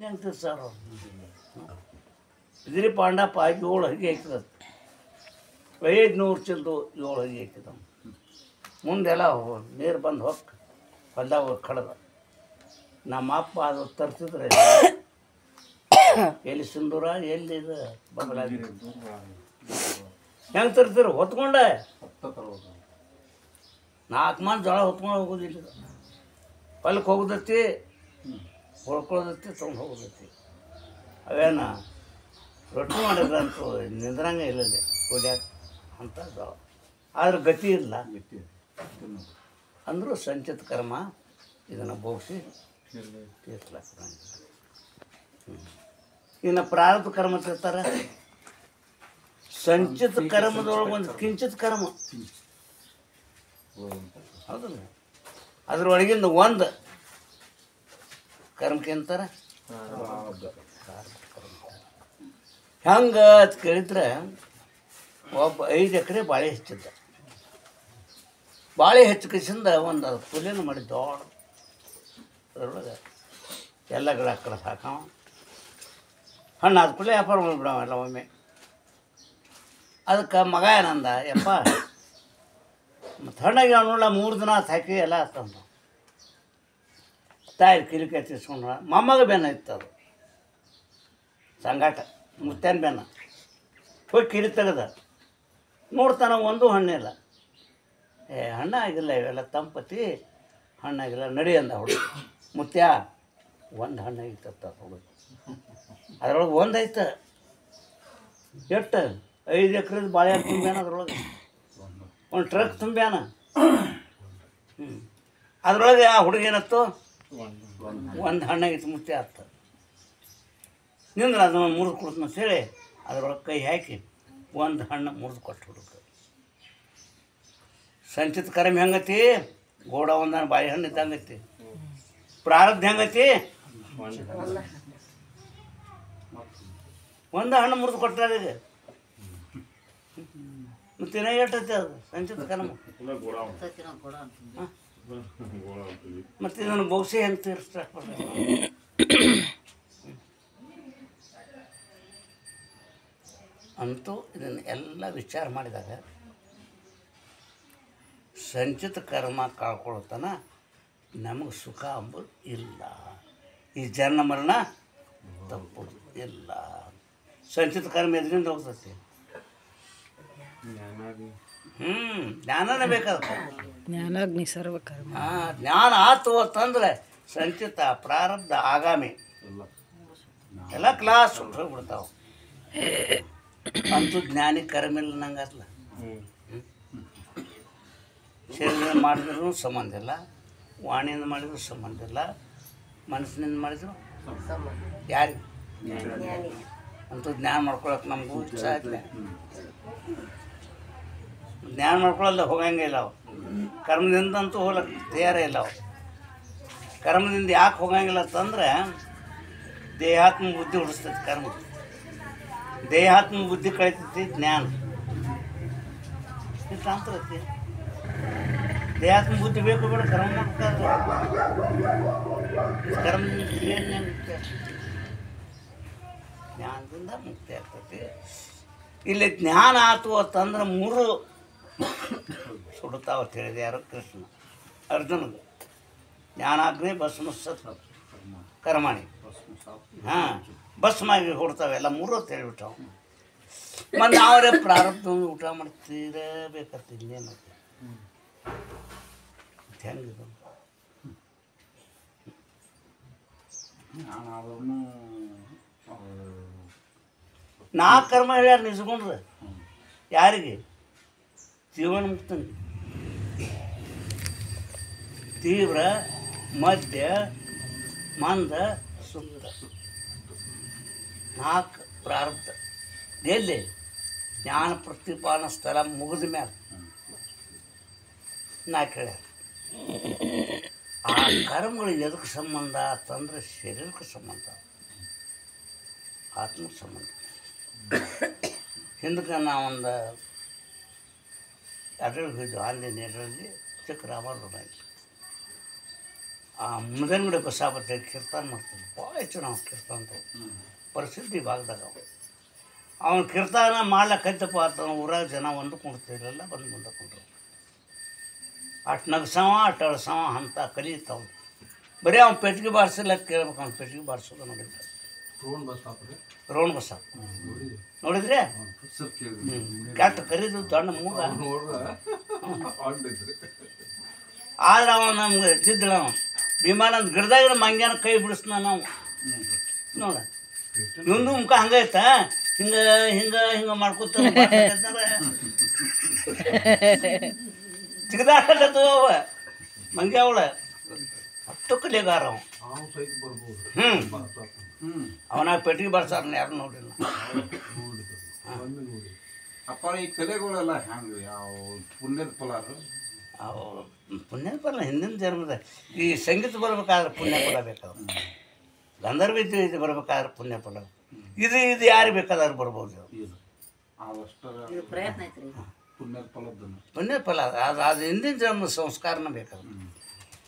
ಹೆಂಗೆ ಸರ್ ಬಿದಿರಿ ಪಾಂಡಪ್ಪ 7 ಹಗಿ ಹಾಕಿದ 500 ಚಿಲ್ದು 7 ಹಗಿ ಹಾಕಿದ ಮುಂದೆಲ್ಲ ನೀರು ಬಂದು ಹೊಲ್ದಾಗ ಕಡ್ದ ನಮ್ಮ ಅಪ್ಪ ಅದು ತರ್ತಿದ್ರೆ ಎಲ್ಲಿ ಸಿಂಧೂರ ಎಲ್ಲಿ ಇದು ಬದಲಾಗಿ ಹೆಂಗೆ ತರ್ತೀರ ಹೊತ್ಕೊಂಡೆ 4 ಮಂದಿ ಜೋಳ ಹೊತ್ಕೊಂಡು ಹೋಗೋದಿಲ್ಲ ಹೊಲಕ್ಕೆ ಹೋಗೋದತ್ತಿ ಹೊಳ್ಕೊಳ್ಳೋದತ್ತಿ ತೊಗೊಂಡು ಹೋಗೋದತ್ತಿ ಅವೇನ ರೊಟ್ಟಿ ಮಾಡಿದ್ರಂತೂ ನಿಂದ್ರಂಗೆ ಇಲ್ಲದೆ ಕುಡಿಯಾಕ ಅಂತ ಜೋಳ ಆದ್ರೆ ಗತಿ ಇಲ್ಲ ಅಂದರೂ ಸಂಚಿತ ಕರ್ಮ ಇದನ್ನು ಬೋಗಿಸಿ ತೀರ್ಸ್ಲಾಕ ಇನ್ನು ಪ್ರಾರಬ್ಧ ಕರ್ಮ ತಿರ್ತಾರೆ ಸಂಚಿತ ಕರ್ಮದೊಳಗೆ ಒಂದು ಕಿಂಚಿತ್ ಕರ್ಮ ಹೌದಲ್ಲ ಅದ್ರೊಳಗಿಂದ ಒಂದು ಕರ್ಮಕ್ಕೆ ಅಂತಾರೆ ಹೆಂಗೆ ಅಂತ ಕೇಳಿದ್ರೆ ಒಬ್ಬ 5 ಎಕರೆ ಬಾಳೆ ಹೆಚ್ಚಿದ್ದ ಬಾಳೆ ಹೆಚ್ಚಿಕಿಸಿಂದ ಒಂದು ಪುಲಿನ ಮಾಡಿ ದೊಡ್ಡ ಅದ್ರೊಳಗೆ ಎಲ್ಲ ಗಿಡ ಕಡೆ ಹಾಕವ ಹಣ್ಣು ಆದ ಕೂಡಲೇ ವ್ಯಾಪಾರ ಮಾಡಿಬಿಡವೆಲ್ಲ ಒಮ್ಮೆ ಅದಕ್ಕೆ ಮಗ ಏನಂದ ಯಪ್ಪ ಮತ್ತು ಹಣ್ಣಾಗಿ ನೋಡ 3 ದಿನ ಹಾಕಿ ಎಲ್ಲ ತಂದ ತಾಯಿ ಕಿರಿಕೆ ತಿಸ್ಕೊಂಡ್ರ ಮೊಮ್ಮಗ ಬೆನ್ನ ಇತ್ತು ಅದು ಸಂಗಾಟ ಮುತ್ತೇನ ಬೆನ್ನ ಹೋಗಿ ಕಿರಿ ತೆಗೆದ ನೋಡ್ತಾನೆ ಒಂದು ಹಣ್ಣಿಲ್ಲ ಹಣ್ಣು ಆಗಿಲ್ಲ ಇವೆಲ್ಲ ತಂಪತಿ ಹಣ್ಣಾಗಿಲ್ಲ ನಡಿ ಅಂದ ಹುಡುಗ ಮುತ್ಯ ಒಂದು ಹಣ್ಣಾಗಿತ್ತ ಹುಡುಗ ಅದ್ರೊಳಗೆ ಒಂದು ಐತೆ ಎಷ್ಟು 5 ಎಕರೆದು ಬಾಳೆಹಣ್ಣು ತುಂಬ್ಯಾನ ಅದ್ರೊಳಗೆ ಒಂದು ಟ್ರಕ್ ತುಂಬ್ಯಾನ ಅದ್ರೊಳಗೆ ಆ ಹುಡುಗ ಏನತ್ತು ಒಂದು ಹಣ್ಣಾಗಿತ್ತು ಮುತ್ಯ ಆಗ್ತ ನಿಂದ್ರೆ ಅದನ್ನು ಮುರಿದು ಕೊಡ್ತೀನಿ ಅಂತೇಳಿ ಅದ್ರೊಳಗೆ ಕೈ ಹಾಕಿ ಒಂದು ಹಣ್ಣು ಮುರಿದು ಕೊಟ್ಟು ಹುಡುಗ ಸಂಚಿತ ಕರ್ಮ ಹೆಂಗತಿ ಗೋಡ ಒಂದನ್ನು ಬಾಳೆಹಣ್ಣು ಇದ್ದಂಗತಿ ಪ್ರಾರಬ್ಧ ಹೆಂಗತಿ ಒಂದು ಹಣ್ಣು ಮುರಿದು ಕೊಟ್ಟಾರ ಈಗ ಮತ್ತಿನ ಎಷ್ಟೈತಿ ಅದು ಸಂಚಿತ ಕರ್ಮ ಮತ್ತು ಇದನ್ನು ಬೋಗಿಸಿ ಹೆಂಗೆ ತೀರಿಸ್ತಾಕ ಅಂತೂ ಇದನ್ನು ಎಲ್ಲ ವಿಚಾರ ಮಾಡಿದಾಗ ಸಂಚಿತ ಕರ್ಮ ಕಳ್ಕೊಳ್ತಾನ ನಮಗೆ ಸುಖ ಅಂಬುದು ಇಲ್ಲ ಈ ಜನ್ಮ ಮರಣ ತಪ್ಪುದು ಇಲ್ಲ ಸಂಚಿತ ಕರ್ಮ ಎದ್ರಿಂದ ಹೋಗ್ತೈತಿ ಜ್ಞಾನನೇ ಬೇಕಾದ ಜ್ಞಾನಾಗ್ನಿ ಸರ್ವಕರ್ಮ ಜ್ಞಾನ ಆತು ಅಂತಂದ್ರೆ ಸಂಚಿತ ಪ್ರಾರಬ್ಧ ಆಗಾಮಿ ಎಲ್ಲ ಕ್ಲಾಸ್ ಹೋಗ್ಬಿಡ್ತಾವ ಅಂತೂ ಜ್ಞಾನಿ ಕರ್ಮ ಇಲ್ಲ ನಂಗಲ್ಲ ಶರೀರದಿಂದ ಮಾಡಿದ್ರೂ ಸಂಬಂಧ ಇಲ್ಲ ವಾಣಿಯಿಂದ ಮಾಡಿದ್ರು ಸಂಬಂಧ ಇಲ್ಲ ಮನಸ್ಸಿನಿಂದ ಮಾಡಿದ್ರು ಯಾರಿಗೆ ಅಂತೂ ಜ್ಞಾನ ಮಾಡ್ಕೊಳಕ್ಕೆ ನಮಗೂ ಇಚ್ಛೆ ಆಯ್ತು ಜ್ಞಾನ ಮಾಡ್ಕೊಳ್ಳಲ್ಲ ಹೋಗಂಗೆ ಇಲ್ಲ ಅವು ಕರ್ಮದಿಂದ ಅಂತೂ ಹೋಗ್ಲಕ್ಕೆ ತಯಾರೇ ಇಲ್ಲ ಅವು ಕರ್ಮದಿಂದ ಯಾಕೆ ಹೋಗಂಗಿಲ್ಲ ಅಂತಂದ್ರೆ ದೇಹಾತ್ಮ ಬುದ್ಧಿ ಹುಡಿಸ್ತೈತಿ ಕರ್ಮ ದೇಹಾತ್ಮ ಬುದ್ಧಿ ಕಳಿತೈತಿ ಜ್ಞಾನ ಅಂತೈತಿ ದೇಹಾತ್ಮ ಬುದ್ಧಿ ಬೇಕು ಬೇಡ ಕರ್ಮ ಮಾಡ್ತಾರೆ ಕರ್ಮದಿಂದ ಜ್ಞಾನದಿಂದ ಮುಕ್ತಿ ಆಗ್ತೈತಿ ಇಲ್ಲಿ ಜ್ಞಾನ ಆತು ಅಂತಂದ್ರೆ 3 ಸುಡುತ್ತಾವ ಅಂತ ಹೇಳಿದೆ ಯಾರು ಕೃಷ್ಣ ಅರ್ಜುನಗೆ ಜ್ಞಾನಾಗ್ನಿ ಭಸ್ಮ ಸತ್ ಕರ್ಮಾಣಿ ಹಾಂ ಭಸ್ಮಾಗಿ ಹೊಡ್ತಾವೆ ಎಲ್ಲ 3 ಅಂತ ಹೇಳಿಬಿಟ್ಟವು ಮತ್ತು ಅವರೇ ಪ್ರಾರಬ್ಧ ಊಟ ಮಾಡ್ತಿರಬೇಕಂತ ಇನ್ನೇನು ಹೆಂಗಿದು ನಾ ಕರ್ಮ ಹೇಳ್ಯಾರ ನಿಜಗೊಂಡ್ರೆ ಯಾರಿಗೆ ಜೀವನ ಮುಕ್ತಂಗೆ ತೀವ್ರ ಮಧ್ಯ ಮಂದ ಸುಂದರ 4 ಪ್ರಾರಬ್ಧ ಎಲ್ಲಿ ಜ್ಞಾನ ಪ್ರತಿಪಾದನ ಸ್ಥಳ ಮುಗಿದ ಮೇಲೆ 4 ಹೇಳ್ಯಾರ ಆ ಕರ್ಮಗಳು ಎದಕ್ಕೆ ಸಂಬಂಧ ಅಂತಂದ್ರೆ ಶರೀರಕ್ಕೆ ಸಂಬಂಧ ಆತ್ಮಕ್ಕೆ ಸಂಬಂಧ ಹಿಂದಕ್ಕೆ ನಾವೊಂದು ಅದ್ರಲ್ಲಿ ಹೋಗಿದ್ದು ಆನ್ಲೈನ್ ಇದರಲ್ಲಿ ಚಿಕ್ಕ ರಾಮಾಯಣ ಆ ಮುದನಗುಡಿ ಬಸಾಪತಿ ಕೀರ್ತನ ಮಾಡ್ತಾನೆ, ಭಾಳ ಹೆಚ್ಚು ನಾವು ಕೀರ್ತನ ಪರಿಸ್ಥಿತಿ ಭಾಗದಾಗ ಅವನು ಕೀರ್ತನ ಮಾಡ್ಲಕ್ಕೈತಪ್ಪ ಅಂತ ಊರಾಗ ಜನ ಒಂದು ಕುಂಡ್ತಿರಲಿಲ್ಲ, ಬಂದು ಮುಂದೆ ಕುಂಡ್ರು. ಅಷ್ಟು ನಗಸವ ಅಷ್ಟು ಅಳಸವ ಅಂತ ಕಲಿತಾವ. ಬರೀ ಅವ್ನು ಪೆಟ್ಟಿಗೆ ಬಾರಿಸಿಲ್ಲ ಕೇಳ್ಬೇಕು, ಅವ್ನು ಪೆಟ್ಟಿಗೆ ಬಾರಿಸೋದು ನೋಡಿದ್ದ ರೋಣ ಬಸ ನೋಡಿದ್ರೆ ಕೆಟ್ಟ ಕರೀದು ದೊಡ್ಡ ಮೂಗ. ಆದ್ರೆ ಅವ ನಮ್ಗೆ ಜಿದ್ದ ವಿಮಾನದ ಗಿಡದಾಗ ಮಂಗ್ಯಾನ ಕೈ ಬಿಡಿಸ್ನ ನಾವು ನೋಡ. ಇವಂದು ಮುಖ ಹಂಗೈತ, ಹಿಂಗ ಹಿಂಗ ಹಿಂಗ ಮಾಡ್ಕೊತ ಚಿಗದಾಕತ್ತು ಅವ ಮಂಗ್ಯ ಅವಳ ಹತ್ತು ಕಲಿಗಾರ ಅವ. ಅವನ ಪೆಟ್ಟಿಗೆ ಬರ್ಸಾರ ಯಾರು ನೋಡಿಲ್ಲ. ಅಪ್ಪ ಈ ಕಲೆಗಳೆಲ್ಲ ಹೆಂಗೆ ಯಾವ ಪುಣ್ಯದ ಫಲ? ಅವು ಪುಣ್ಯದ ಫಲ ಹಿಂದಿನ ಜನ್ಮದ. ಈ ಸಂಗೀತ ಬರ್ಬೇಕಾದ್ರೆ ಪುಣ್ಯ ಫಲ ಬೇಕಾದ, ಗಂಧರ್ವ ವಿದ್ಯೆ ಬರ್ಬೇಕಾದ್ರೆ ಪುಣ್ಯ ಫಲ. ಇದು ಇದು ಯಾರು ಬೇಕಾದ್ರೆ ಬರ್ಬೋದು. ಪುಣ್ಯದ ಫಲದ್ದನ್ನು ಪುಣ್ಯದ ಫಲ ಅದು ಹಿಂದಿನ ಜನ್ಮದ ಸಂಸ್ಕಾರನ ಬೇಕಾದ್ರೆ.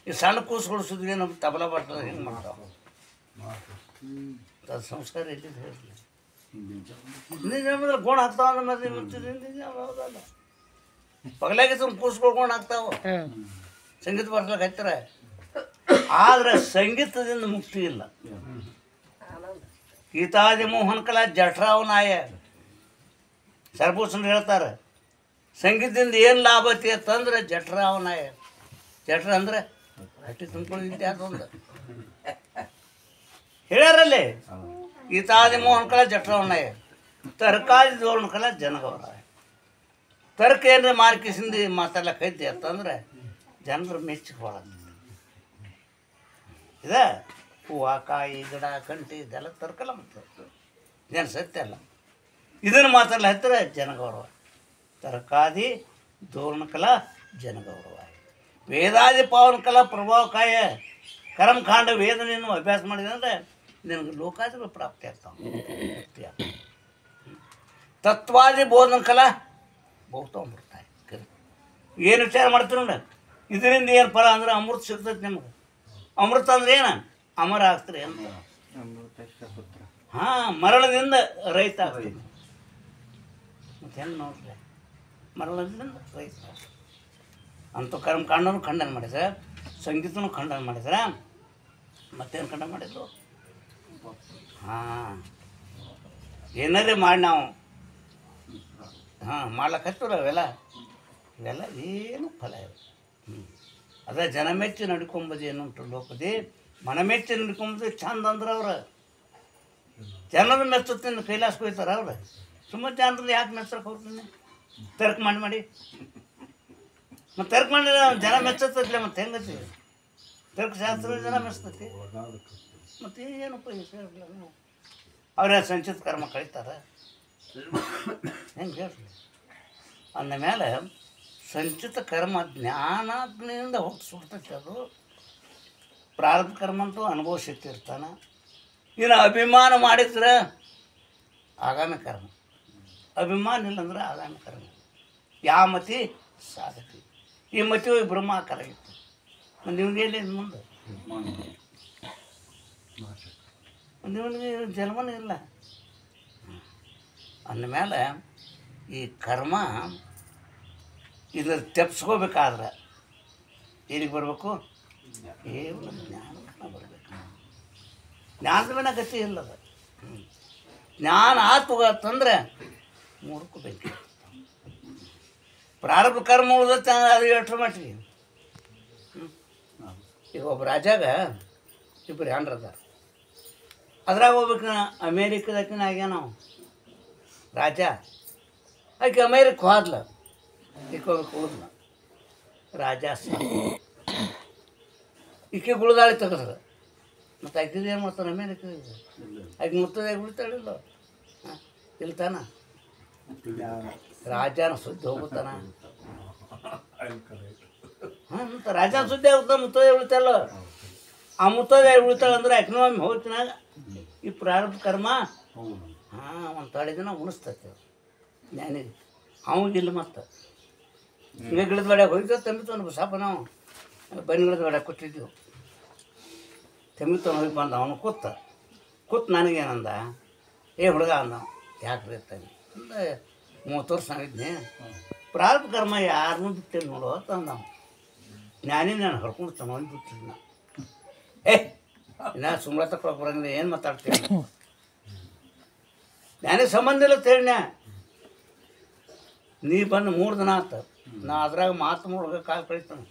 ಈ ಸಣ್ಣ ಕೂಸುಗೊಳಿಸಿದ್ವಿ ನಮ್ಮ ತಬಲ ಬರ್ತದೆ ಹೆಂಗೆ ಮಾಡ್ತಾವೆ, ಅದು ಸಂಸ್ಕಾರ ಎಲ್ಲಿದ್ದು ಹೇಳಿ. ಹಿಂದಿನ ಜನ್ಮದಲ್ಲಿ ಗೋಣ ಹಾಕ್ತಾವ, ಮತ್ತೆ ಹಿಂದಿನ ಜನ್ಮದಲ್ಲ ಪಗಲಾಗಿ ತುಂಬ ಕೂಸ್ಕೊಳ್ಕೊಂಡು ಹಾಕ್ತಾವ. ಸಂಗೀತ ಬರ್ಸ್ಲಿಕ್ಕೆ ಹತ್ತಾರೆ, ಆದ್ರೆ ಸಂಗೀತದಿಂದ ಮುಕ್ತಿ ಇಲ್ಲ. ಗೀತಾದಿ ಮೋಹನ್ ಕಲಾ ಜಠರಾವ್ ನಾಯ ಸರ್ಭೂಷಣ್ ಹೇಳ್ತಾರೆ, ಸಂಗೀತದಿಂದ ಏನು ಲಾಭ ಐತಿ ಅಂತಂದ್ರೆ ಜಠರಾವ್ ನಾಯ. ಜಠರ ಅಂದ್ರೆ ಹಟ್ಟಿ ತುಂಬ್ಕೊಂಡಿದ್ದೆ ಅದೊಂದು ಹೇಳ್ಯಾರಲ್ಲಿ. ಗೀತಾದಿ ಮೋಹನ್ ಕಲಾ ಜಠರಾವ್ ನಾಯ, ತರಕಾರಿ ಧೋರಣ್ ಕಲಾ ಜನಗೌರ. ತರ್ಕ ಏನ್ರ ಮಾರ್ಕಿಸಿಂದ ಮಾತಾಡ್ಲಕ್ಕೈತಿ ಅಂತಂದ್ರೆ ಜನರು ಮೆಚ್ಚಿಗೆ ಹೋಗ್ತದೆ. ಇದೆ ಹೂವು ಕಾಯಿ ಗಿಡ ಕಂಟಿ ಇದೆಲ್ಲ ತರ್ಕಲ್ಲ, ಮತ್ತು ಏನು ಸತ್ಯ ಅಲ್ಲ. ಇದನ್ನು ಮಾತಾಡಲ್ಲ ಹತ್ತಿರ ಜನಗೌರವ. ತರಕಾದಿ ಧೋರಣಕಲಾ ಜನಗೌರವ, ವೇದಾದಿ ಪಾವನ ಕಲಾ ಪ್ರಭಾವಕಾಯ ಕರ್ಮಕಾಂಡ ವೇದ ನೀನು ಅಭ್ಯಾಸ ಮಾಡಿದೆ ಅಂದರೆ ನಿನಗೆ ಲೋಕಾದಿಗಳು ಪ್ರಾಪ್ತಿ ಆಗ್ತಾವೆ. ತತ್ವಾದಿ ಬೋಧನ ಕಲಾ ಬಹುತ ಅಮೃತ. ಏನು ವಿಚಾರ ಮಾಡ್ತೀವಿ ನೋಡ, ಇದರಿಂದ ಏನು ಫಲ ಅಂದ್ರೆ ಅಮೃತ ಸಿಗ್ತೈತೆ ನಿಮ್ಗೆ. ಅಮೃತ ಅಂದ್ರೆ ಏನು? ಅಮರ ಆಗ್ತೀರಿ ಅಂತ. ಹಾಂ, ಮರಣದಿಂದ ರೈತ ಆಗ್ತೀನಿ ಮತ್ತೆ ಹೆಂಗೆ ನೋಡ್ರಿ, ಮರಣದಿಂದ ರೈತ ಅಂತೂ ಕರ್ಮಕಾಂಡನೂ ಖಂಡನ ಮಾಡಿದ್ರೆ, ಸಂಗೀತನೂ ಖಂಡನ ಮಾಡಿದ್ರೆ, ಮತ್ತೇನು ಖಂಡನ ಮಾಡಿದ್ರು? ಹಾಂ, ಏನಾರೇ ಮಾಡಿ ನಾವು ಮಾಡ್ಲಕ್ಕೆ ಹಚ್ಚಿರ ಇವೆಲ್ಲ ಏನು ಫಲ ಇಲ್ಲ. ಅದೇ ಜನ ಮೆಚ್ಚಿ ನಡ್ಕೊಂಬುದು ಏನುಂಟು ಲೋಕದಿ, ಮನ ಮೆಚ್ಚಿ ನಡ್ಕೊಂಬುದು ಚಂದ ಅಂದ್ರೆ ಅವ್ರು ಜನರ ಮೆಚ್ಚುತ್ತೀನಿ ಕೈಲಾಸ ಹೋಯ್ತಾರೆ ಅವ್ರು. ಸುಮ್ಮನೆ ಜನರದ್ದು ಯಾಕೆ ಮೆಚ್ಚಕ್ಕೆ ಹೋಗ್ತೀನಿ? ತರ್ಕ ಮಾಡಿ ಮತ್ತು ತರ್ಕ ಮಾಡಿದ್ರೆ ಜನ ಮೆಚ್ಚತ್ತೈತಿಲ್ಲ, ಮತ್ತು ಹೆಂಗತಿ ತರ್ಕಶಾಸ್ತ್ರ ಜನ ಮೆಚ್ಚತೈತಿ, ಮತ್ತು ಏನು ಉಪಯೋಗ ಅವ್ರ ಸಂಚಿತ ಕರ್ಮ ಕಳೀತಾರೆ ಹೆಂಗೆ ಹೇಳ್ರಿ? ಅಂದ ಮೇಲೆ ಸಂಚಿತ ಕರ್ಮ ಜ್ಞಾನಾಗ್ನಿಯಿಂದ ಹೋಗಿ ಸುಡ್ತೈತೆ. ಅದು ಪ್ರಾರಬ್ಧ ಕರ್ಮ ಅಂತೂ ಅನುಭವಿಸಿರ್ತಾನೆ. ಇನ್ನು ಅಭಿಮಾನ ಮಾಡಿದ್ರೆ ಆಗಾಮಿ ಕರ್ಮ, ಅಭಿಮಾನ ಇಲ್ಲಂದ್ರೆ ಆಗಾಮಿ ಕರ್ಮ. ಯಾವ ಮತಿ ಸಾಧತಿ, ಈ ಮತಿ ಹೋಗಿ ಬ್ರಹ್ಮಾಕಾರ ಇತ್ತು, ನಿಮ್ಗೆ ಮುಂದೆ ನಿಮಗೆ ಜನ್ಮನೇ ಇಲ್ಲ. ಅಂದಮೇಲೆ ಈ ಕರ್ಮ ಇದ್ರ ತೆಪ್ಸ್ಕೋಬೇಕಾದ್ರೆ ಎಲ್ಲಿಗೆ ಬರಬೇಕು? ಕೇವಲ ಜ್ಞಾನಕ್ಕೆ ಬರಬೇಕು. ಜ್ಞಾನದ ಮೇಲೆ ಗತಿ ಇಲ್ಲದ. ಜ್ಞಾನ ಆತಂದ್ರೆ ಮೂರಕ್ಕೂ ಬೇಕು. ಪ್ರಾರಬ್ಧ ಕರ್ಮ ಉಳಿದತ್ತೆ ಅದು ಎಷ್ಟರ ಮಟ್ಟಿಗೆ. ಈಗ ಒಬ್ಬ ರಾಜಾಗ ಇಬ್ಬರು ಹೆಣ್ರದಾರ, ಅದ್ರಾಗ ಹೋಗ್ಬೇಕು ಅಮೇರಿಕದಕಿನ ಆಗ್ಯ ನಾವು ರಾಜ. ಆಕೆ ಅಮೇರಿಕ ಹೋದ್ಲ, ಈಕೆ ಹೋಗ್ಬೇಕು ಹೋದ್ಲ ರಾಜ. ಈಕೆ ಗುಳದಾಳಿ ತೆಗೆದ್ರು, ಮತ್ತು ಆಕಿದು ಏನು ಮಾಡ್ತಾನೆ ಅಮೇರಿಕ? ಆಕೆ ಮುತ್ತದಾಗ ಉಳಿತಾಳಿಲ್ಲ, ಇಲ್ತಾನ ರಾಜನ ಸುದ್ದಿ ಹೋಗುತ್ತಾನ. ಹಾಂ, ಮತ್ತು ರಾಜನ ಸುದ್ದಿ ಆಗುತ್ತ, ಮುತ್ತದೇ ಉಳಿತಾಳ. ಆ ಮುತ್ತದೇ ಉಳಿತಾಳೆ ಅಂದ್ರೆ ಆಕಿನೊಮ್ಮೆ ಹೋಗ್ತಿನಾಗ ಈ ಪ್ರಾರಬ್ಧ ಕರ್ಮ ಒಂದು ತಡೆ ದಿನ ಉಣಿಸ್ತೈತೆ ಜ್ಞಾನಿಗೆ. ಅವಾಗಿಲ್ಲ ಮತ್ತು ಈಗ ಗಿಡದ ಬಡ್ಯಾಗ ಹೋಗಿದ್ದೇವೆ ತಂಬಿತ್ತು ಸಾಪ. ನಾವು ಬನ್ನಿ ಗಿಡದ ಬಡ್ಯಾಗ ಕೊಟ್ಟಿದ್ದೆವು. ತೆಮಿತನ ಹೋಗಿ ಬಂದ ಅವನು ಕೂತ್ ನನಗೇನಂದ, ಏ ಹುಡುಗ ಅಂದ, ಯಾಕ್ರಿ ಇರ್ತಾನೆ ಅಂದ, 30 ವರ್ಷ ಆಗಿದ್ನೆ, ಪ್ರಾರಬ್ಧ ಕರ್ಮ ಯಾರನ್ನೂ ಬಿಟ್ಟೇನು ನೋಡು ಅಂತ ಅಂದ. ಜ್ಞಾನಿ ನಾನು ಹರ್ಕೊಂಡು ತಗೊಂಡು ಬಿಟ್ಟಿದ್ದ. ಏ ಇನ್ನು ಸುಮ್ಮನೆ ತಗೊಳಕ್ಕೆ ಬರಂಗಿಲ್ಲ, ಏನು ಮಾತಾಡ್ತೀನಿ, ಜ್ಞಾನಿಗೆ ಸಂಬಂಧ ಇಲ್ಲ ತೇಳ್ನ. ನೀ ಬಂದು 3 ದಿನ ಆತ, ನಾ ಅದ್ರಾಗ ಮಾತು ಮುಳುಗ ಕಾಲ ಕಳಿತಾನೆ.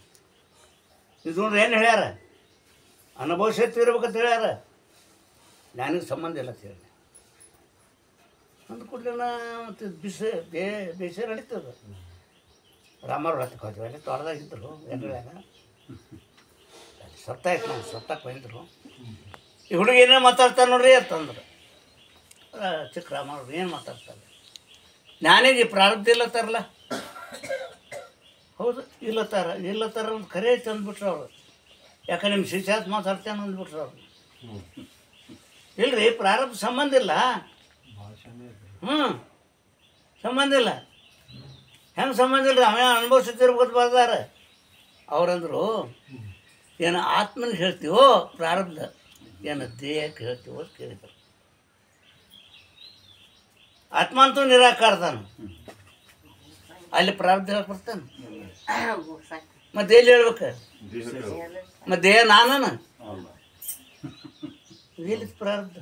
ಇದು ನೋಡ್ರಿ ಏನು ಹೇಳ್ಯಾರ, ಅನುಭವಿಸತ್ತಿ ಇರ್ಬೇಕಂತ ಹೇಳ್ಯಾರ, ಜ್ಞಾನಿಗೆ ಸಂಬಂಧ ಇಲ್ಲ ಅಂತ ಹೇಳಿ ಅಂದ ಕೂಡಲೇ ಮತ್ತು ಬೇಸೆ ನಡೀತದೆ. ರಾಮವ್ರ ಹತ್ತಕ್ಕೆ ಹೋದ್ವಿ, ಅಲ್ಲಿ ತೋಟದಾಗಿದ್ದರು ಎಡ್ರಳ್ಯಾಗ, ಅಲ್ಲಿ ಸತ್ತಾಯ್ತು, ನಾವು ಸತ್ತಕ್ಕೆ ಬಂದರು. ಈ ಹುಡುಗ ಏನೇನು ಮಾತಾಡ್ತಾರೆ ನೋಡ್ರಿ ಅಂತಂದ್ರೆ, ಚಿಕ್ಕ ರಾಮವ್ರು ಏನು ಮಾತಾಡ್ತಾರೆ, ಜ್ಞಾನಿಗೆ ಪ್ರಾರಬ್ಧ ಇಲ್ಲತ್ತಾರಲ್ಲ, ಹೌದು ಇಲ್ಲತ್ತಾರ ಅಂತ ಖರೆ ಐತೆ ಅಂದ್ಬಿಟ್ರು ಅವರು. ಯಾಕೆ ನಿಮ್ಮ ಶಿಷ್ಯಾತ್ ಮಾತಾಡ್ತೇನೆ ಅಂದ್ಬಿಟ್ರು ಅವರು. ಇಲ್ರಿ ಪ್ರಾರಬ್ಧ ಸಂಬಂಧ ಇಲ್ಲ, ಸಂಬಂಧ ಇಲ್ಲ. ಹೆಂಗೆ ಸಂಬಂಧ ಇಲ್ಲ, ಅವೇ ಅನುಭವಿಸುತ್ತಿರ್ಬೋದು ಬರ್ದಾರ. ಅವ್ರಂದ್ರು, ಏನು ಆತ್ಮನಿಗೆ ಹೇಳ್ತೀವೋ ಪ್ರಾರಬ್ಧ, ಏನು ದೇಹಕ್ಕೆ ಹೇಳ್ತೀವೋ ಅಂತ ಕೇಳಿದ್ರು. ಆತ್ಮ ಅಂತೂ ನಿರಾಕಾರದಾನ, ಅಲ್ಲಿ ಪ್ರಾರಬ್ಧ ಹೇಳಕ್ಕೆ ಬರ್ತಾನೆ. ಮತ್ತೆ ಎಲ್ಲಿ ಹೇಳ್ಬೇಕು, ಮತ್ತೆ ದೇಹ ನಾನ ಎಲ್ಲಿ ಪ್ರಾರಬ್ಧ,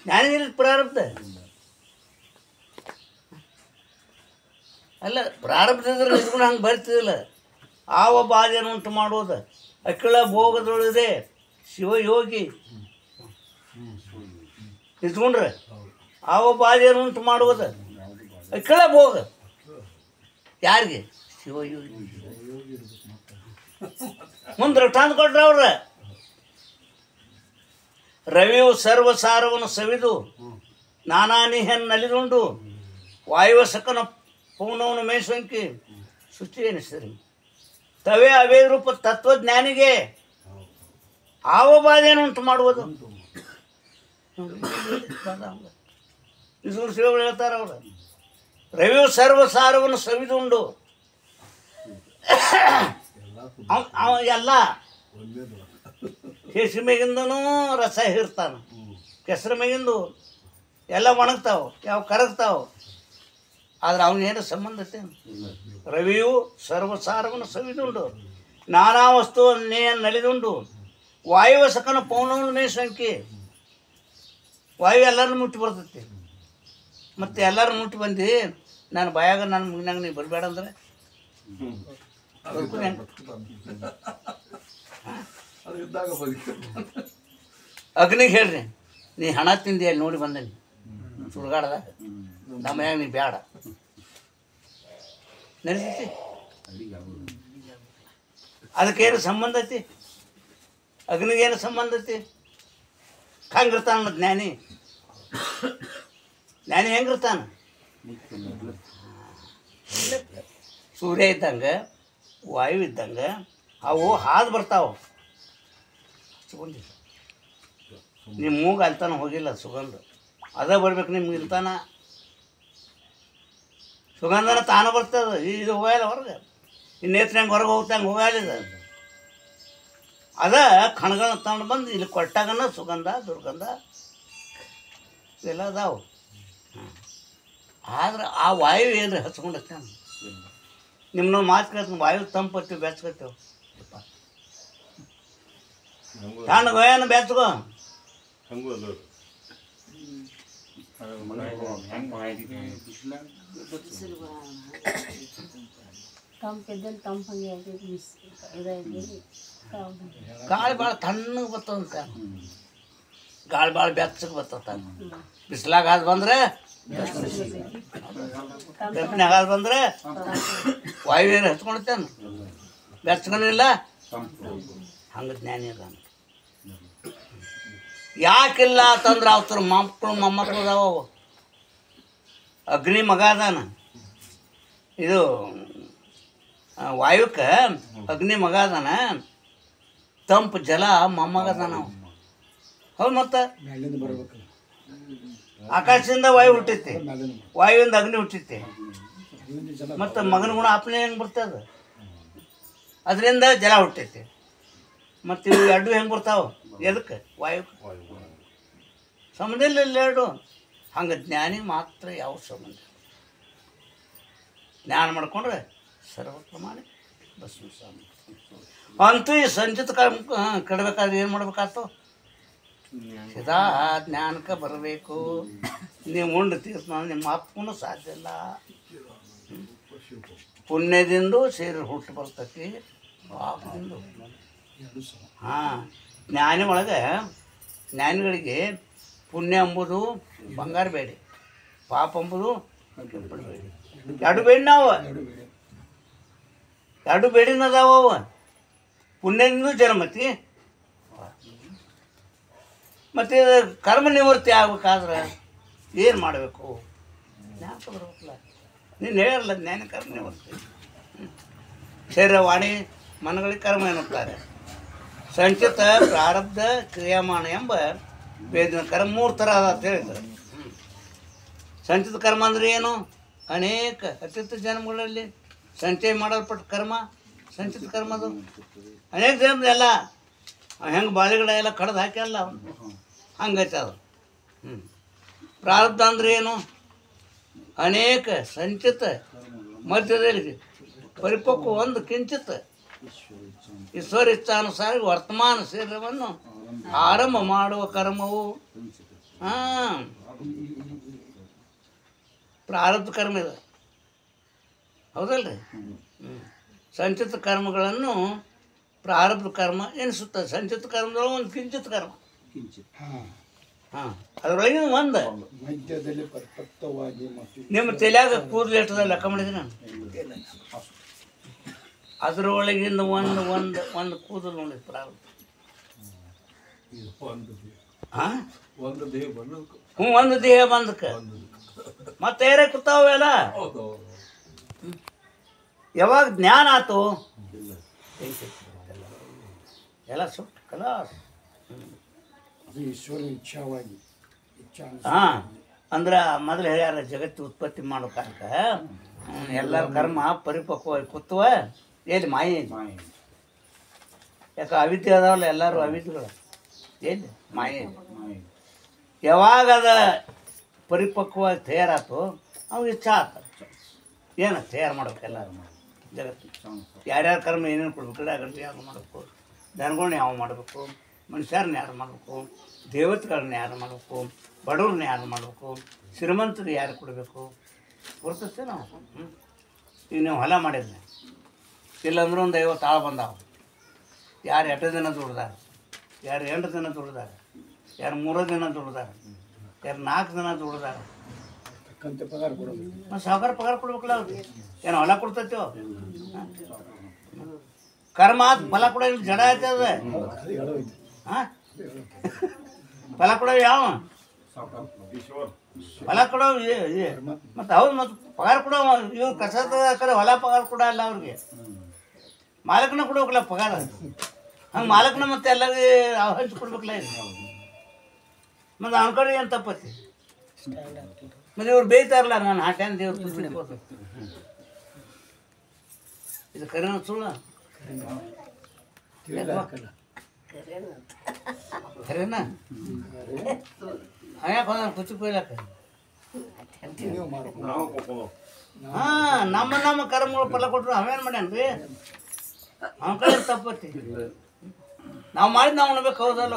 ನಾನೇನು ಪ್ರಾರಬ್ಧ ಅಲ್ಲ. ಪ್ರಾರಬ್ಧ ಇದ್ರೆ ನಿಜಗುಣ ಹಂಗೆ ಬರ್ತಿದಿಲ್ಲ. ಆವ ಬಾಧೆಯನ್ನು ಉಂಟು ಮಾಡೋದು ಅಖಿಳ ಭೋಗದೊಳದೆ ಶಿವಯೋಗಿ ನಿಂತ್ಕೊಂಡ್ರೆ, ಆವ ಬಾಧೆಯನ್ನು ಉಂಟು ಮಾಡುವುದು ಅಖಿಳ ಭೋಗ ಯಾರಿಗೆ, ಶಿವಯೋಗಿ. ಮುಂದೆ ರಟಾಂತ ಕೊಟ್ರ ಅವ್ರ, ರವಿಯು ಸರ್ವಸಾರವನ್ನು ಸವಿದು ನಾನಾನಿಹನ್ ನಲಿದುಂಡು ವಾಯುವ ಸಕನ ಪೌನವನು ಮೇಸಂಕಿ ಶುಚಿ ಎನಿಸಿರಿ. ತವೇ ಅವೇ ರೂಪ ತತ್ವಜ್ಞಾನಿಗೆ ಆವ ಬಾಧೆಯನ್ನು ಉಂಟು ಮಾಡುವುದು. ಇದು ಶಿವಗಳು ಹೇಳ್ತಾರ ಅವರು, ರವಿಯು ಸರ್ವಸಾರವನ್ನು ಸವಿದುಂಡು ಅವ ಎಲ್ಲ ಕೇಸರಿ ಮೇಗಿಂದನೂ ರಸ ಹೀರ್ತಾನೆ, ಕೆಸರು ಮೇಗಿಂದು ಎಲ್ಲ ಒಣಗ್ತಾವೆ, ಯಾವ ಕರಗ್ತಾವೆ, ಆದ್ರೆ ಅವನೇನು ಸಂಬಂಧ ಐತೇನು. ರವಿಯು ಸರ್ವಸಾರವನ್ನು ಸವಿದುಂಡು ನಾನಾ ವಸ್ತುವನ್ನೇ ನಲಿದುಂಡು ವಾಯುವ ಸಕನ ಪೌನವನ ಮೇ ಸಂಖ್ಯೆ. ವಾಯು ಎಲ್ಲರನ್ನು ಮುಟ್ಟಿ ಬರ್ತೈತಿ, ಮತ್ತು ಎಲ್ಲರೂ ಮುಟ್ಟಿ ಬಂದು ನಾನು ಬಾಯಾಗ ನನ್ನ ಮುಗಿನಾಗ ನೀ ಬರಬೇಡ ಅಂದ್ರೆ ಅಗ್ನಿಗೆ ಹೇಳ್ರಿ, ನೀ ಹಣ ತಿಂದಿ ಅಲ್ಲಿ ನೋಡಿ ಬಂದೇನಿ ಸುಡ್ಗಾಡ್ದಾಗ, ನಮ್ಮ ಮನ್ಯಾಗ ನೀ ಬೇಡ ನಡೀತೈತಿ. ಅದಕ್ಕೇನು ಸಂಬಂಧ ಐತಿ, ಅಗ್ನಿಗೇನು ಸಂಬಂಧ ಐತಿ. ಹಂಗಿರ್ತಾನ ಜ್ಞಾನಿ, ಜ್ಞಾನಿ ಹೆಂಗಿರ್ತಾನ, ಸೂರ್ಯ ಇದ್ದಂಗೆ ವಾಯು ಇದ್ದಂಗೆ ಅವು ಹಾದು ಬರ್ತಾವೆ. ಸುಗಂಧ ನಿಮ್ಮ ಮೂಗು ಅಲ್ತಾನ ಹೋಗಿಲ್ಲ, ಸುಗಂಧ ಅದ ಬರ್ಬೇಕು ನಿಮ್ಗೆ ಇಲ್ತಾನ. ಸುಗಂಧನ ತಾನ ಬರ್ತದೆ, ಇದು ಹೋಗಲ್ಲ ಹೊರಗೆ. ಇನ್ನೇತ್ರ ಹೆಂಗೆ ಹೊರಗೆ ಹೋಗ್ತಂಗೆ ಹೋಗಲಿದ ಅದ ಕಣ್ಗಳನ್ನ ತಗೊಂಡು ಬಂದು ಇಲ್ಲಿ ಕೊಟ್ಟಾಗನ ಸುಗಂಧ ದುರ್ಗಂಧ ಇವೆಲ್ಲ ಅದಾವು. ಆದ್ರೆ ಆ ವಾಯು ಏನು ಹಚ್ಕೊಂಡೈತೆ ನಿಮ್ಮನ್ನ ಮಾತು ಕೇಳ್ತೀನಿ, ವಾಯು ತಂಪತ್ತೀವಿ ಬೆಚ್ಕೊತೀವಿ, ತಣ್ಣಗೆ ಏನು ಬೆಚ್ಕೋ. ಗಾಳಿ ಭಾಳ ತಣ್ಣಗೆ ಬರ್ತದಂತ, ಗಾಳಿ ಭಾಳ ಬೆಚ್ಚಗೆ ಬರ್ತದ. ಬಿಸಿಲಾಗ ಹಾದು ಬಂದ್ರೆ ಬೆಪ್ಪನ್ಯಾಗ ಹಾದು ಬಂದ್ರೆ ವಾಯು ಏನು ಹಚ್ಕೊಳ್ತೇನೆ, ಬೆಚ್ಚಗನಿಲ್ಲ. ಹಂಗೆ ಜ್ಞಾನಿ ಅದ. ಯಾಕಿಲ್ಲ ಅಂತಂದ್ರೆ ಅವ್ರ ಮಕ್ಕಳು ಮೊಮ್ಮಕ್ಕಳು ಅದಾವ. ಅಗ್ನಿ ಮಗ ಅದಾನ, ಇದು ವಾಯುಕ್ಕೆ ಅಗ್ನಿ ಮಗ ಅದಾನ, ತಂಪು ಜಲ ಮೊಮ್ಮಗ ಅದಾನ. ಹೌದು, ಮತ್ತು ಆಕಾಶದಿಂದ ವಾಯು ಹುಟ್ಟೈತಿ, ವಾಯುವಿಂದ ಅಗ್ನಿ ಹುಟ್ಟೈತಿ, ಮತ್ತು ಮಗನ ಗುಣ ಅಪ್ನೆ ಹೆಂಗೆ ಬರ್ತದೆ, ಅದರಿಂದ ಜಲ ಹುಟ್ಟೈತಿ. ಮತ್ತು ಇವು ಎರಡು ಹೆಂಗೆ ಬರ್ತಾವೆ ಎದಕ್ಕೆ ವಾಯುಕ್ಕೆ ಸಂಬಂಧ ಇಲ್ಲ ಎರಡು. ಹಂಗೆ ಜ್ಞಾನಿ ಮಾತ್ರ ಯಾವ ಸಂಬಂಧ ಜ್ಞಾನ ಮಾಡ್ಕೊಂಡ್ರೆ ಸರ್ವ ಪ್ರಮಾಣ ಭಸ್ಮ ಸ್ವಾಮಿ. ಅಂತೂ ಈ ಸಂಚಿತ ಕೆಡಬೇಕಾದ್ರೆ ಏನು ಮಾಡ್ಬೇಕಾಯ್ತು? ಸದಾ ಜ್ಞಾನಕ್ಕೆ ಬರಬೇಕು. ನೀವು ಉಂಡು ತೀರ್ಥ ನಿಮ್ಮ ಅಪ್ಪನೂ ಸಾಧ್ಯ ಇಲ್ಲ. ಪುಣ್ಯದಿಂದ ಸೇರಿ ಹುಟ್ಟು ಬರ್ತೈತಿ, ಪಾಪದಿಂದ. ಹಾಂ, ಜ್ಞಾನಿ ಒಳಗೆ ಜ್ಞಾನಿಗಳಿಗೆ ಪುಣ್ಯ ಎಂಬುದು ಬಂಗಾರ ಬೇಡಿ, ಪಾಪ ಎಂಬುದು ಬೇಡಿ. ಎರಡು ಬೇಡಿ ನಾವು ಎರಡು ಬೇಡಿನದಾವ. ಪುಣ್ಯದಿಂದ ಜನ್ಮತಿ, ಮತ್ತು ಕರ್ಮ ನಿವೃತ್ತಿ ಆಗ್ಬೇಕಾದ್ರೆ ಏನು ಮಾಡಬೇಕು? ಜ್ಞಾನಕ್ಕೆ ಬರ್ಬೇಕಲ್ಲ. ನೀನು ಹೇಳಲ್ಲ ಜ್ಞಾನ ಕರ್ಮ ನಿವೃತ್ತಿ. ಶರೀರ ವಾಣಿ ಮನಗಳಿಗೆ ಕರ್ಮ ಎನ್ನುತ್ತಾರೆ. ಸಂಚಿತ ಪ್ರಾರಬ್ಧ ಕ್ರಿಯಾಮಾಣ ಎಂಬ ವೇದನ ಕರ್ಮ 3 ಥರ ಅದ ಅಂತ ಹೇಳಿದ್ರು. ಸಂಚಿತ ಕರ್ಮ ಅಂದರೆ ಏನು? ಅನೇಕ ಅತ್ಯುತ್ತ ಜನ್ಮಗಳಲ್ಲಿ ಸಂಚಯ ಮಾಡಲ್ಪಟ್ಟ ಕರ್ಮ ಸಂಚಿತ ಕರ್ಮ. ಅದು ಅನೇಕ ಜನ್ಮದ ಎಲ್ಲ ಹೆಂಗೆ ಬಾಳೆಗಿಡ ಎಲ್ಲ ಕಡ್ದು ಹಾಕ್ಯಲ್ಲ ಹಂಗೈತೆ ಅದು. ಪ್ರಾರಬ್ಧ ಅಂದ್ರೆ ಏನು? ಅನೇಕ ಸಂಚಿತ ಮಧ್ಯದಲ್ಲಿ ಪರಿಪಕ್ವ ಒಂದು ಕಿಂಚಿತ್ ಈಶ್ವರ ಇಚ್ಛಾನುಸಾರ ವರ್ತಮಾನ ಶರೀರವನ್ನು ಆರಂಭ ಮಾಡುವ ಕರ್ಮವು ಪ್ರಾರಬ್ಧ ಕರ್ಮ ಇದೆ, ಹೌದಲ್ರಿ? ಸಂಚಿತ ಕರ್ಮಗಳನ್ನು ಪ್ರಾರಬ್ಧ ಕರ್ಮ ಎನಿಸುತ್ತದೆ. ಸಂಚಿತ ಕರ್ಮದೊಳಗೆ ಒಂದು ಕಿಂಚಿತ್ ಕರ್ಮ. ಹಾಂ, ಅದರೊಳಗೆ ಒಂದು ಮಧ್ಯದಲ್ಲಿ ಪರಿಪಕ್ವವಾಗಿ ನಿಮ್ಮ ತಲೆಯಾಗ ಕೂದಲು ಎಷ್ಟದ ಲೆಕ್ಕ ಮಾಡಿದ್ರೆ ನಾನು ಅದರೊಳಗಿಂದ ಒಂದು ಒಂದು ಒಂದು ಕೂದಲು ನೋಡಿ ಪ್ರಾರಬ್ಧ. ಹಾಂ, ಹ್ಞೂ, ಒಂದು ದೇಹ ಬಂದಕ್ಕೆ ಮತ್ತೆ ಏರೇ ಕೂತಾವೆಲ್ಲ. ಯಾವಾಗ ಜ್ಞಾನ ಆತು ಎಲ್ಲ ಸುಟ್ಟು ಕಲಾಸ್. ಈಶ್ವರ ಇಚ್ಛಾವಾಗಿ ಹಾಂ, ಅಂದ್ರೆ ಮೊದಲು ಹೇಳ್ಯಾರ ಜಗತ್ತು ಉತ್ಪತ್ತಿ ಮಾಡೋ ಕಾಲಕ್ಕ ಎಲ್ಲರ ಕರ್ಮ ಪರಿಪಕ್ವವಾಗಿ ಕೂತವ ಎಲ್ಲಿ ಮಾಯೆ. ಯಾಕೆ ಅವಿದ್ಯೆ ಅದಾವಲ್ಲ, ಎಲ್ಲರೂ ಅವಿದ್ಯಗಳು ಎಲ್ಲಿ ಮಾಯೆ. ಯಾವಾಗ ಅದ ಪರಿಪಕ್ವವಾಗಿ ತಯಾರಾತು ಅವು ಇಚ್ಛಾ ಆತ. ಏನು ತಯಾರು ಮಾಡ್ಬೇಕೆಲ್ಲ ಜಗತ್ತು. ಯಾರ್ಯಾರ ಕರ್ಮ ಏನೇನು ಕೊಡ್ಬೇಕು, ಗಂಟೆ ಯಾರು ಮಾಡಬೇಕು, ದನಗಳನ್ನ ಯಾವ ಮಾಡಬೇಕು, ಮನುಷ್ಯರನ್ನ ಯಾರು ಮಾಡಬೇಕು, ದೇವತೆಗಳನ್ನ ಯಾರು ಮಾಡಬೇಕು, ಬಡವ್ರನ್ನ ಯಾರು ಮಾಡಬೇಕು, ಶ್ರೀಮಂತರು ಯಾರು ಕೊಡಬೇಕು ಗೊತ್ತೇ ನಾವು. ಈಗ ನೀವು ಹೊಲ ಮಾಡಿದ್ರಿ, ಇಲ್ಲಾಂದ್ರೆ ಒಂದು 50 ಆಳು ಬಂದಾವೆ. ಯಾರು 8 ದಿನ ದುಡ್ದಾರ, ಯಾರು 8 ದಿನ ದುಡ್ದಾರ, ಯಾರು 3 ದಿನ ದುಡ್ದಾರ, ಯಾರು 4 ದಿನ ದುಡ್ದಾರ. ಪಗಾರ ಕೊಡಬೇಕು, ಸಾವುಕಾರ ಪಗಾರ ಕೊಡ್ಬೇಕಲ್ಲ ಅವ್ರಿಗೆ. ಏನು ಹೊಲ ಕೊಡ್ತೈತೋ? ಕರ್ಮ ಆತು, ಫಲ ಕೊಡೋ ಜಡ ಆಯ್ತದ. ಹಾಂ, ಫಲ ಕೊಡೋ ಯಾವ ಫಲ ಕೊಡೋ ಮತ್ತು ಹೌದು. ಮತ್ತು ಪಗಾರ ಕೊಡೋ ಇವ್ರು ಕಸದ ಕಡೆ ಹೊಲ ಪಗಾರ ಕೊಡಲ್ಲ ಅವ್ರಿಗೆ. ಮಾಲಕನ ಕೊಡ್ಬೇಕಲ್ಲ ಪಗಾರ. ಹಂಗೆ ಮಾಲಕನ ಮತ್ತೆ ಎಲ್ಲರಿಗೆ ಹಂಚಿ ಕೊಡ್ಬೇಕಲ್ಲ ಇದು. ಮತ್ತು ಅವನ ಕಡೆ ಏನು ತಪ್ಪತಿ? ಮತ್ತು ಇವ್ರು ಬೇಯ್ತಾರಲ್ಲ, ನಾನು ಹಾಟ್ಯಾನ ದೇವ್ರು ಕುಸಿಬೋದು. ಇದು ಕರೆನ ಸುಳ್ಳು ಕರೆನಾ? ಯಾಕೆ ಹೋದ ಕುಚಿ ಕೊಯ್ಲಾಕ? ಹಾಂ, ನಮ್ಮ ಕರ್ಮಗಳು ಫಲ ಕೊಟ್ಟರು ಅವೇನು ಮಾಡ್ಯಾನ್ರಿ? ಅವನ ಕಡೆ ತಪ್ಪತಿ. ನಾವು ಮಾಡಿದ್ದು ನಾವು ಉಣ್ಬೇಕು, ಹೌದಲ್ಲ?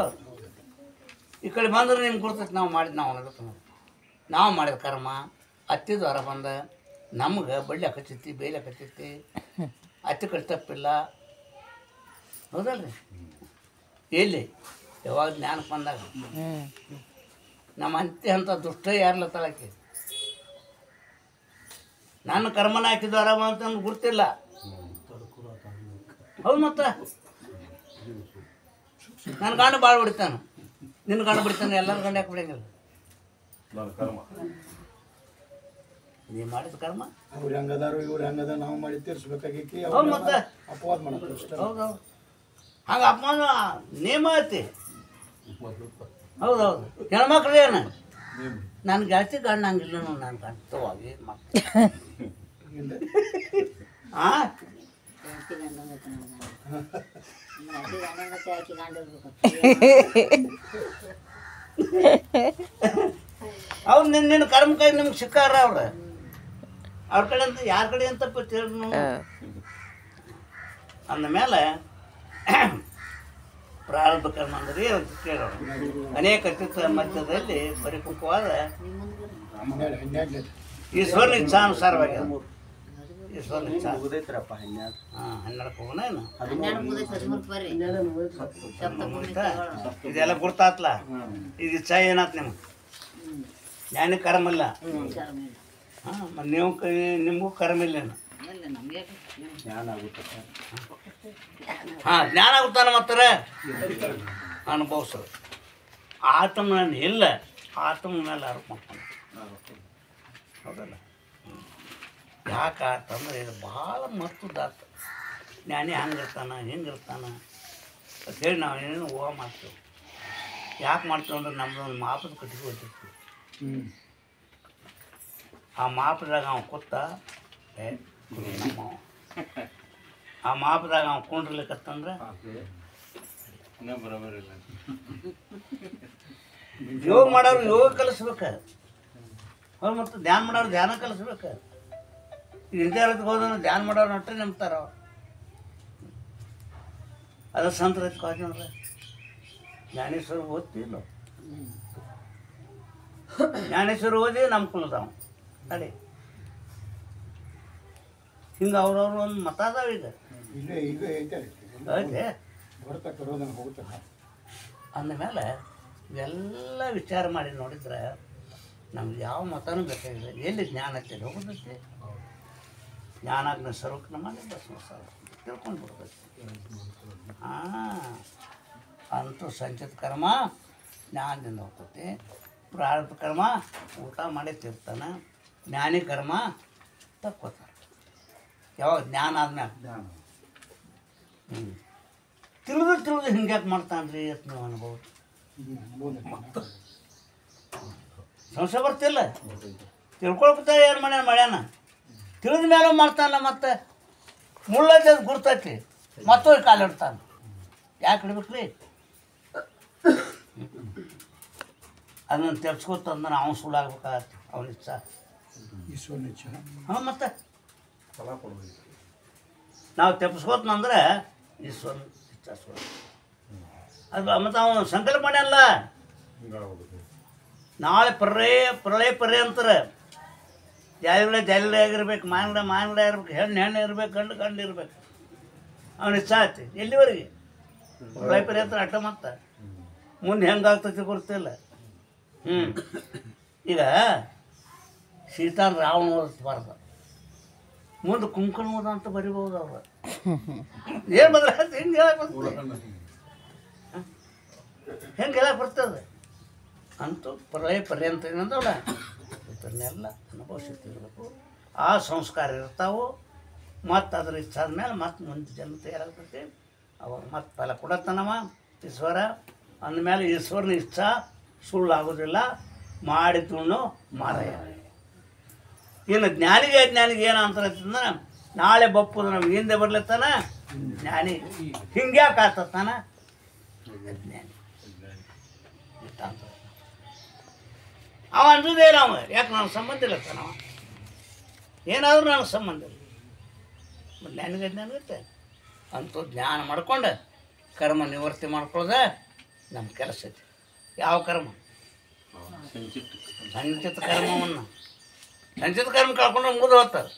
ಈ ಕಡೆ ಬಂದ್ರೆ ನಿಮ್ಗೆ ಕೊಡ್ತೈತಿ. ನಾವು ಮಾಡಿದ್ದು ನಾವು ಉಣ್ಬೇಕು. ನಾವು ಮಾಡಿದ ಕರ್ಮ ಹತ್ತಿದ ಹೊರ ಬಂದ ನಮ್ಗೆ ಬಳ್ಳಿ ಹಾಕತ್ತೈತಿ, ಬೇಲೆ ಹಾಕತ್ತೈತಿ. ಹತ್ತಿ ಕಡೆ ತಪ್ಪಿಲ್ಲ, ಹೌದಲ್ರಿ? ಎಲ್ಲಿ ಯಾವಾಗ ಜ್ಞಾನಕ್ಕೆ ಬಂದಾಗ ನಮ್ಮ ಅಂತ್ಯ ದುಷ್ಟ ಯಾರಲ್ಲ ತಳಕ್ಕೆ. ನಾನು ಕರ್ಮನ ಹಾಕಿದ್ದು ಆರಾಮ ಅಂತ ನಮ್ಗೆ ಗೊತ್ತಿಲ್ಲ, ಹೌದು? ಮತ್ತೆ ನನ್ನ ಗಂಡ ಭಾಳ ಬಿಡ್ತಾನೆ, ನಿನ್ನ ಗಂಡ ಬಿಡ್ತಾನೆ, ಎಲ್ಲರ ಗಂಡ ಯಾಕೆ ಬಿಡಂಗಿಲ್ಲ? ನೀ ಮಾಡಿದ ಕರ್ಮ ಅವ್ರು ಹೆಂಗದಾರು ಇವ್ರು ಹೆಂಗದ ನಾವು ಮಾಡಿ ತೀರ್ಸ್ಬೇಕಾಗಿ ಹೌದು. ಮತ್ತೆ ಅಪವಾದ ಮಾಡೋದು ಅಷ್ಟೇ. ಹೌದೌದು, ಹಂಗೆ ಅಪಮಾನ ನೇಮ ಐತಿ. ಹೌದೌದು. ಹೆಣ್ಮಕ್ಳು ಏನು ನನ್ನ ಜಾಸ್ತಿ ಗಂಡ ಹಂಗಿಲ್ಲ, ನಾನು ಗಂಟವಾಗಿ ಮಾಡ್ತೀನಿ. ಹಾಂ, ಅವ್ರು ನಿನ್ನ ಕರ್ಮ ಕೈ ನಿಮ್ಗೆ ಸಿಕ್ಕಾರ ಅವ್ರ ಕಡೆ ಅಂತ ಯಾರ ಕಡೆ ಅಂತ ಅಂದಮೇಲೆ ಪ್ರಾರಬ್ಧ ಕರ್ಮ ಅಂದ್ರೆ ಅಂತ ಕೇಳೋಣ. ಅನೇಕ ಅತ್ಯುತ್ತ ಮಧ್ಯದಲ್ಲಿ ಪರಿಪಕ್ವವಾದ ಈಶ್ವರನ ಇಚ್ಛಾನುಸಾರವಾಗ್ಯದ. ಈಶ್ವರನ ಇಚ್ಛಾ 12 ಹೋಗೋಣ ಏನು ಇದೆಲ್ಲ ಗುರ್ತಾತ್ಲ. ಇದು ಇಚ್ಛಾ ಏನಾತ್ ನಿಮ್ಗೆ? ಜ್ಞಾನಿ ಕರ್ಮ ಇಲ್ಲ. ಹಾಂ, ಮತ್ತು ನೀವು ನಿಮಗೂ ಕರ್ಮ ಇಲ್ಲೇನು? ಹಾಂ, ಜ್ಞಾನ ಆಗುತ್ತಾನ ಮಾತ್ರ ಅನುಭವಿಸೋದು. ಆತ್ಮನ ಇಲ್ಲ, ಆತ್ಮನ ಮೇಲೆ ಆರೋಪ ಮಾಡ್ಕೊಂಡು ಹೌದಲ್ಲ. ಯಾಕೆ ಆತಂದ್ರೆ ಇದು ಭಾಳ ಮತ್ತದಾತ. ಜ್ಞಾನಿ ಹಂಗಿರ್ತಾನೆ ಹಿಂಗಿರ್ತಾನೆ ಅಂತೇಳಿ ನಾವು ಏನೇನು ಊಹ ಮಾಡ್ತೇವೆ. ಯಾಕೆ ಮಾಡ್ತೇವೆ ಅಂದ್ರೆ ನಮ್ಮದು ಒಂದು ಮಾಪದ ಕಟ್ಟಿಗೆ ಹೊಟ್ಟಿರ್ತೀವಿ. ಆ ಮಾಪದಾಗ ಅವ್ನು ಕೂತ ನಮ್ಮ ಆ ಮಾಪದಾಗ ಅವ್ನು ಕುಂಡ್ರಲಿಕ್ಕತ್ತಂದ್ರೆ ಯೋಗ ಮಾಡೋರು ಯೋಗ ಕಲಿಸ್ಬೇಕು. ಅವ್ರು ಮತ್ತು ಧ್ಯಾನ ಮಾಡೋರು ಧ್ಯಾನ ಕಲಿಸ್ಬೇಕು. ವಿದ್ಯಾರ್ಥಿಗೆ ಹೋದ್ರೆ ಧ್ಯಾನ ಮಾಡೋರು ನಟ್ರೆ ನಂಬ್ತಾರ ಅವ್ರು. ಅದು ಸಂತರೈತಿ ಕಾಜಂದ್ರೆ ಜ್ಞಾನೇಶ್ವರ ಓದ್ತಿಲ್ಲ. ಜ್ಞಾನೇಶ್ವರ ಓದಿ ನಮ್ಮ ಕುಲದಾವ ಅದೇ ಹಿಂಗೆ ಅವ್ರವ್ರು ಒಂದು ಮತ ಅದಾವ. ಈಗ ಅದೇ ಅಂದಮೇಲೆ ಇವೆಲ್ಲ ವಿಚಾರ ಮಾಡಿ ನೋಡಿದ್ರೆ ನಮ್ಗೆ ಯಾವ ಮತನೂ ಬೇಕಾಗಿಲ್ಲ. ಎಲ್ಲಿ ಜ್ಞಾನ ಹಚ್ಚಿ ಹೋಗೋದೈತಿ, ಜ್ಞಾನಾಗ್ನ ಸರ್ವಜ್ಞ ಮಾಡಿ ಬಸವ ತಿಳ್ಕೊಂಡು ಬಿಡ್ತೈತಿ. ಹಾಂ, ಅಂತೂ ಸಂಚಿತ ಕರ್ಮ ಜ್ಞಾನದಿಂದ ಹೋಗ್ತೈತಿ. ಪ್ರಾರಬ್ಧ ಕರ್ಮ ಊಟ ಮಾಡಿ ತಿರ್ತಾನೆ. ಜ್ಞಾನಿ ಕರ್ಮ ತಕ್ಕೋತಾರೆ ಯಾವಾಗ ಜ್ಞಾನ ಆದ್ಮ್ಯಾಗ. ತಿಳಿದು ಹಿಂಗ್ಯಾಕೆ ಮಾಡ್ತಾನೆ ರೀ ಅಂತ ನೀವು ಅನ್ಬೋದು. ಸಂಶಯ ಬರ್ತಿಲ್ಲ. ತಿಳ್ಕೊಳ್ಬಿಟ್ಟ ಏನು ಮಾಡ್ಯಾನ ತಿಳಿದ ಮೇಲೆ ಮಾಡ್ತಾನಲ್ಲ. ಮತ್ತೆ ಮುಳ್ಳೈತೆ ಅದು ಗುರ್ತೈತಿ, ಮತ್ತೋಗಿ ಕಾಲಿಡ್ತಾನೆ. ಯಾಕೆ ಇಡ್ಬೇಕ್ರಿ? ಅದನ್ನು ತೆರ್ಸ್ಕೊತಂದ್ರೆ ಅವ್ನು ಸುಳ್ಳಾಗ್ಬೇಕಾಗತ್ತೆ. ಅವನ ಇಚ್ಛಾ ಈಶ್ವರನ ಇಚ್ಛಾ. ಹಾಂ, ಮತ್ತೆ ನಾವು ತೆಪ್ಸ್ಕೋತಂದ್ರೆ ಈಶ್ವರನ ಇಚ್ಛಾ ಸುಳ್ಳು. ಅದು ಮತ್ತು ಅವನು ಸಂಕಲ್ಪ ಮಾಡ್ಯಾನಲ್ಲ, ನಾಳೆ ಪ್ರಳಯ ಪರ್ಯಂತರ ಜಾಲಿಗಡೆ ಆಗಿರ್ಬೇಕು, ಮಾನಗಡೆ ಇರ್ಬೇಕು, ಹೆಣ್ಣು ಇರ್ಬೇಕು, ಗಂಡು ಇರ್ಬೇಕು. ಅವನ ಇಚ್ಛಾ ಐತಿ ಎಲ್ಲಿವರೆಗೆ? ಪ್ರಳಯ ಪರ್ಯಂತರ ಅಟ್ಟ. ಮತ್ತು ಮುಂದೆ ಹೆಂಗಾಗ್ತೈತಿ ಗೊತ್ತಿಲ್ಲ. ಈಗ ಸೀತಾನ ರಾವಣ ಓದಿಸ್ಬಾರ್ದು, ಮುಂದೆ ಕುಂಕಣ ಓದ ಅಂತ ಬರಿಬೋದು. ಅವ್ರು ಏನು ಬದ್ರ ಹೆಂಗೆ ಹೇಳಕ್ಕೆ ಬರ್ತದೆ? ಹೆಂಗೆ ಹೇಳಕ್ಕೆ ಬರ್ತದೆ? ಅಂತೂ ಪ್ರಳಯ ಪರ್ಯಂತ ಏನಂದವಲ್ಲ ಇದನ್ನೆಲ್ಲ ಅನುಭವಿಸುತ್ತಿರ್ಬೇಕು. ಆ ಸಂಸ್ಕಾರ ಇರ್ತಾವೆ. ಮತ್ತು ಅದ್ರ ಇಚ್ಛಾದ ಮೇಲೆ ಮತ್ತೆ ಮುಂದೆ ಜನ್ಮ ತಯಾರಾಗ್ತೈತಿ. ಅವಾಗ ಮತ್ತೆ ಫಲ ಕೊಡತ್ತನವ ಈಶ್ವರ. ಅಂದಮೇಲೆ ಈಶ್ವರನ ಇಚ್ಛಾ ಸುಳ್ಳಾಗೋದಿಲ್ಲ. ಮಾಡಿದ್ದು ಮಾರಾಯ. ಇನ್ನು ಜ್ಞಾನಿಗೆ ಏನು ಅಂತಂದ್ರೆ ನಾಳೆ ಬಪ್ಪುದು ನಮ್ಗೆ ಹಿಂದೆ ಬರ್ಲತ್ತಾನ ಜ್ಞಾನಿ. ಹಿಂಗ್ಯಾಕೆ ಆತಾನ ಜ್ಞಾನಿ ಅಂತ ಅವ ಅಂದಿದೆ. ನಾವು ಯಾಕೆ ನನಗೆ ಸಂಬಂಧ ಇಲ್ಲ ತಾನವ, ಏನಾದರೂ ನನಗೆ ಸಂಬಂಧ ಇಲ್ಲ. ಜ್ಞಾನಿಗೆ ಜ್ಞಾನಗುತ್ತೆ. ಅಂತೂ ಜ್ಞಾನ ಮಾಡ್ಕೊಂಡು ಕರ್ಮ ನಿವೃತ್ತಿ ಮಾಡ್ಕೊಳ್ಳೋದೆ ನಮ್ಮ ಕೆಲಸ ಐತಿ. ಯಾವ ಕರ್ಮ? ಸಂಚಿತ ಕರ್ಮವನ್ನು. ಸಂಚಿತ ಕರ್ಮ ಕಳ್ಕೊಂಡ್ರೆ ಮುಗಿದು ಹೋಗ್ತಾರೆ.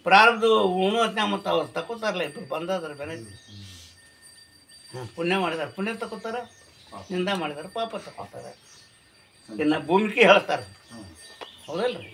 ಪ್ರಾರಬ್ಧ ಉಣ್ಣು ಹೊತ್ನ್ಯಾಗ ಮತ್ತು ಅವ್ರು ತಗೋತಾರಲ್ಲ, ಇಬ್ಬರು ಬಂದಾದ್ರೆ ಬೆನೆ. ಪುಣ್ಯ ಮಾಡಿದಾರೆ ಪುಣ್ಯ ತಗೋತಾರೆ, ನಿಂದ ಮಾಡಿದಾರೆ ಪಾಪ ತಗೋತಾರೆ. ಇನ್ನು ಭೂಮಿಕೆ ಹೇಳ್ತಾರೆ, ಹೌದಲ್ರಿ?